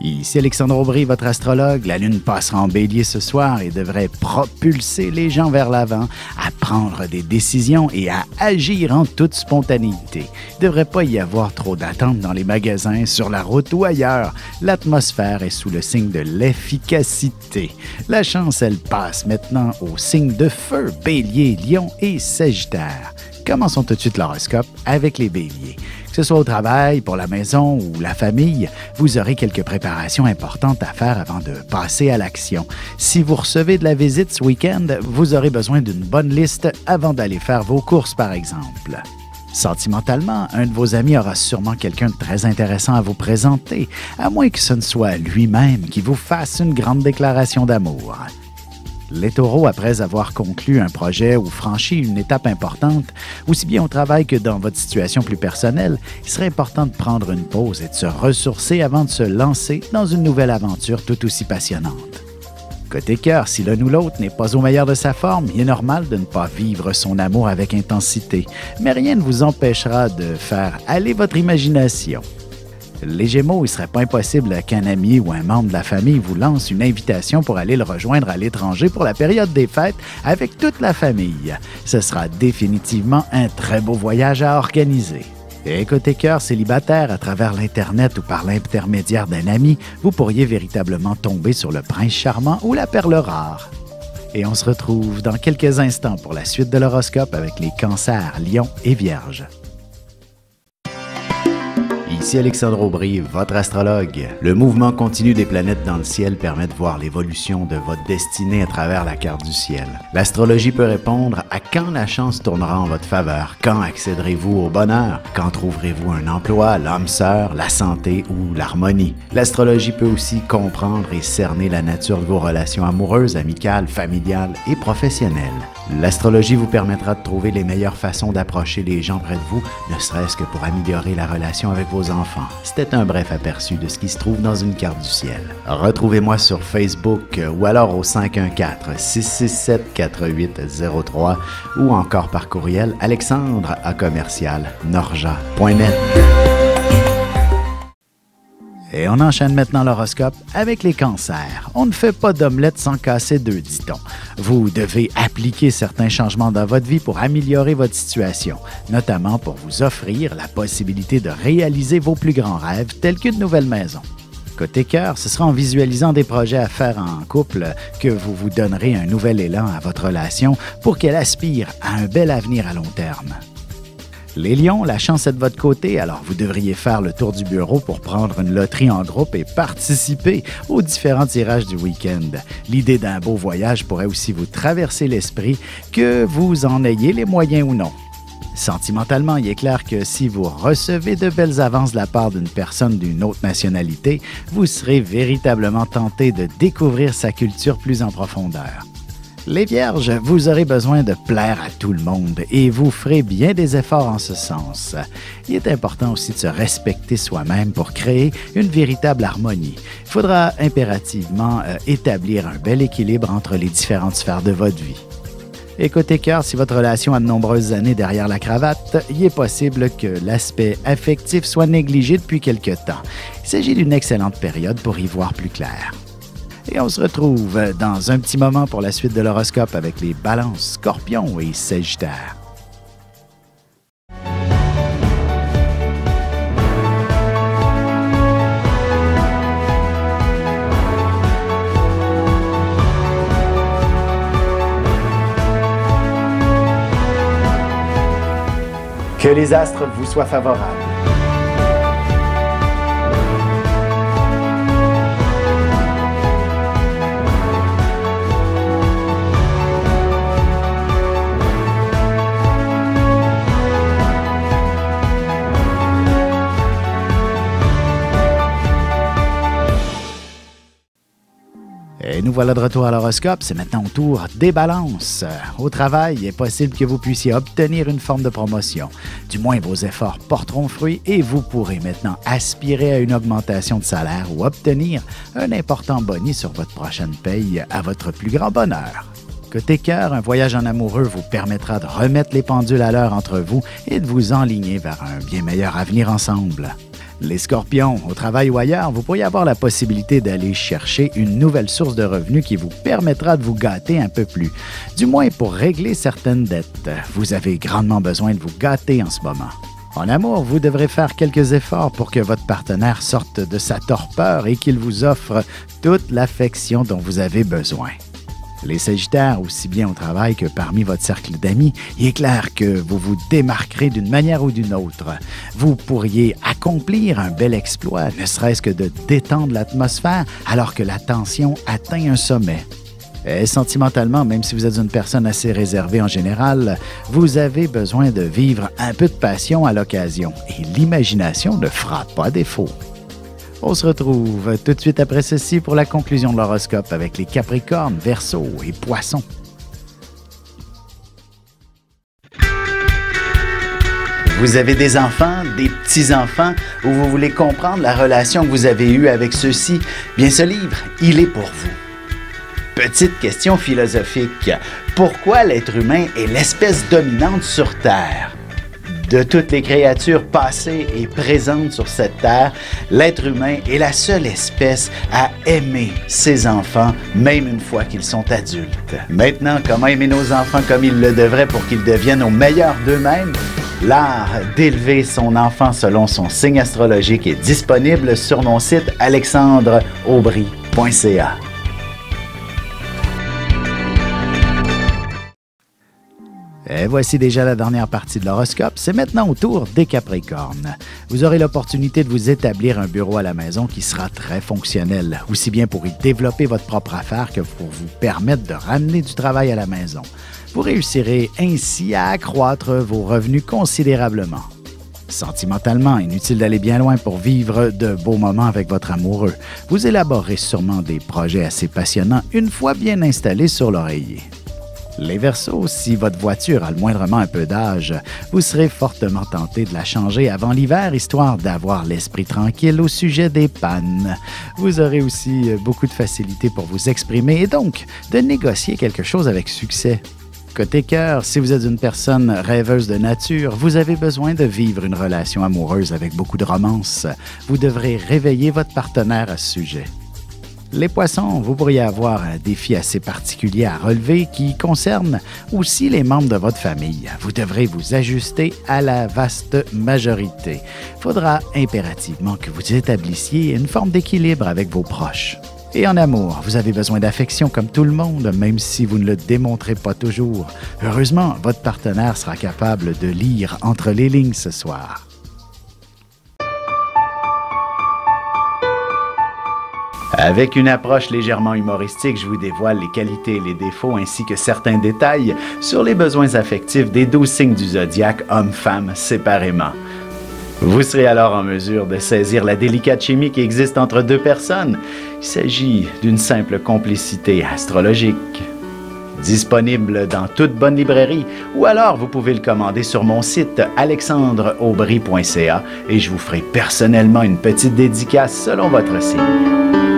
Ici Alexandre Aubry, votre astrologue. La Lune passera en Bélier ce soir et devrait propulser les gens vers l'avant, à prendre des décisions et à agir en toute spontanéité. Il ne devrait pas y avoir trop d'attentes dans les magasins, sur la route ou ailleurs. L'atmosphère est sous le signe de l'efficacité. La chance, elle passe maintenant au signe de feu, Bélier, Lion et Sagittaire. Commençons tout de suite l'horoscope avec les Béliers. Que ce soit au travail, pour la maison ou la famille, vous aurez quelques préparations importantes à faire avant de passer à l'action. Si vous recevez de la visite ce week-end, vous aurez besoin d'une bonne liste avant d'aller faire vos courses, par exemple. Sentimentalement, un de vos amis aura sûrement quelqu'un de très intéressant à vous présenter, à moins que ce ne soit lui-même qui vous fasse une grande déclaration d'amour. Les taureaux, après avoir conclu un projet ou franchi une étape importante, aussi bien au travail que dans votre situation plus personnelle, il serait important de prendre une pause et de se ressourcer avant de se lancer dans une nouvelle aventure tout aussi passionnante. Côté cœur, si l'un ou l'autre n'est pas au meilleur de sa forme, il est normal de ne pas vivre son amour avec intensité, mais rien ne vous empêchera de faire aller votre imagination. Les Gémeaux, il ne serait pas impossible qu'un ami ou un membre de la famille vous lance une invitation pour aller le rejoindre à l'étranger pour la période des fêtes avec toute la famille. Ce sera définitivement un très beau voyage à organiser. Et côté cœur célibataire, à travers l'Internet ou par l'intermédiaire d'un ami, vous pourriez véritablement tomber sur le prince charmant ou la perle rare. Et on se retrouve dans quelques instants pour la suite de l'horoscope avec les cancers, lions et vierges. Ici Alexandre Aubry, votre astrologue. Le mouvement continu des planètes dans le ciel permet de voir l'évolution de votre destinée à travers la carte du ciel. L'astrologie peut répondre à quand la chance tournera en votre faveur, quand accéderez-vous au bonheur, quand trouverez-vous un emploi, l'âme sœur, la santé ou l'harmonie. L'astrologie peut aussi comprendre et cerner la nature de vos relations amoureuses, amicales, familiales et professionnelles. L'astrologie vous permettra de trouver les meilleures façons d'approcher les gens près de vous, ne serait-ce que pour améliorer la relation avec vos enfants. C'était un bref aperçu de ce qui se trouve dans une carte du ciel. Retrouvez-moi sur Facebook ou alors au 514-667-4803 ou encore par courriel alexandre@norja.net. Et on enchaîne maintenant l'horoscope avec les cancers. On ne fait pas d'omelette sans casser deux, dit-on. Vous devez appliquer certains changements dans votre vie pour améliorer votre situation, notamment pour vous offrir la possibilité de réaliser vos plus grands rêves tels qu'une nouvelle maison. Côté cœur, ce sera en visualisant des projets à faire en couple que vous vous donnerez un nouvel élan à votre relation pour qu'elle aspire à un bel avenir à long terme. Les lions, la chance est de votre côté, alors vous devriez faire le tour du bureau pour prendre une loterie en groupe et participer aux différents tirages du week-end. L'idée d'un beau voyage pourrait aussi vous traverser l'esprit, que vous en ayez les moyens ou non. Sentimentalement, il est clair que si vous recevez de belles avances de la part d'une personne d'une autre nationalité, vous serez véritablement tenté de découvrir sa culture plus en profondeur. Les Vierges, vous aurez besoin de plaire à tout le monde et vous ferez bien des efforts en ce sens. Il est important aussi de se respecter soi-même pour créer une véritable harmonie. Il faudra impérativement établir un bel équilibre entre les différentes sphères de votre vie. Et côté cœur, si votre relation a de nombreuses années derrière la cravate, il est possible que l'aspect affectif soit négligé depuis quelque temps. Il s'agit d'une excellente période pour y voir plus clair. Et on se retrouve dans un petit moment pour la suite de l'horoscope avec les balances, scorpions et sagittaires. Que les astres vous soient favorables. Et nous voilà de retour à l'horoscope, c'est maintenant au tour des balances. Au travail, il est possible que vous puissiez obtenir une forme de promotion. Du moins, vos efforts porteront fruit et vous pourrez maintenant aspirer à une augmentation de salaire ou obtenir un important bonus sur votre prochaine paye à votre plus grand bonheur. Côté cœur, un voyage en amoureux vous permettra de remettre les pendules à l'heure entre vous et de vous enligner vers un bien meilleur avenir ensemble. Les scorpions, au travail ou ailleurs, vous pourriez avoir la possibilité d'aller chercher une nouvelle source de revenus qui vous permettra de vous gâter un peu plus. Du moins pour régler certaines dettes. Vous avez grandement besoin de vous gâter en ce moment. En amour, vous devrez faire quelques efforts pour que votre partenaire sorte de sa torpeur et qu'il vous offre toute l'affection dont vous avez besoin. Les Sagittaires, aussi bien au travail que parmi votre cercle d'amis, il est clair que vous vous démarquerez d'une manière ou d'une autre. Vous pourriez accomplir un bel exploit, ne serait-ce que de détendre l'atmosphère alors que la tension atteint un sommet. Et sentimentalement, même si vous êtes une personne assez réservée en général, vous avez besoin de vivre un peu de passion à l'occasion et l'imagination ne fera pas défaut. On se retrouve tout de suite après ceci pour la conclusion de l'horoscope avec les Capricornes, Verseaux et Poissons. Vous avez des enfants, des petits-enfants, ou vous voulez comprendre la relation que vous avez eue avec ceux-ci? Bien, ce livre, il est pour vous. Petite question philosophique. Pourquoi l'être humain est l'espèce dominante sur Terre? De toutes les créatures passées et présentes sur cette terre, l'être humain est la seule espèce à aimer ses enfants, même une fois qu'ils sont adultes. Maintenant, comment aimer nos enfants comme ils le devraient pour qu'ils deviennent au meilleur d'eux-mêmes? L'art d'élever son enfant selon son signe astrologique est disponible sur mon site alexandreaubry.ca. Et voici déjà la dernière partie de l'horoscope. C'est maintenant au tour des Capricornes. Vous aurez l'opportunité de vous établir un bureau à la maison qui sera très fonctionnel, aussi bien pour y développer votre propre affaire que pour vous permettre de ramener du travail à la maison. Vous réussirez ainsi à accroître vos revenus considérablement. Sentimentalement, inutile d'aller bien loin pour vivre de beaux moments avec votre amoureux. Vous élaborerez sûrement des projets assez passionnants une fois bien installés sur l'oreiller. Les Verseaux, si votre voiture a le moindrement un peu d'âge, vous serez fortement tenté de la changer avant l'hiver, histoire d'avoir l'esprit tranquille au sujet des pannes. Vous aurez aussi beaucoup de facilité pour vous exprimer et donc de négocier quelque chose avec succès. Côté cœur, si vous êtes une personne rêveuse de nature, vous avez besoin de vivre une relation amoureuse avec beaucoup de romance. Vous devrez réveiller votre partenaire à ce sujet. Les Poissons, vous pourriez avoir un défi assez particulier à relever qui concerne aussi les membres de votre famille. Vous devrez vous ajuster à la vaste majorité. Il faudra impérativement que vous établissiez une forme d'équilibre avec vos proches. Et en amour, vous avez besoin d'affection comme tout le monde, même si vous ne le démontrez pas toujours. Heureusement, votre partenaire sera capable de lire entre les lignes ce soir. Avec une approche légèrement humoristique, je vous dévoile les qualités et les défauts ainsi que certains détails sur les besoins affectifs des 12 signes du zodiaque, hommes-femmes séparément. Vous serez alors en mesure de saisir la délicate chimie qui existe entre deux personnes. Il s'agit d'une simple complicité astrologique. Disponible dans toute bonne librairie ou alors vous pouvez le commander sur mon site alexandreaubry.ca et je vous ferai personnellement une petite dédicace selon votre signe.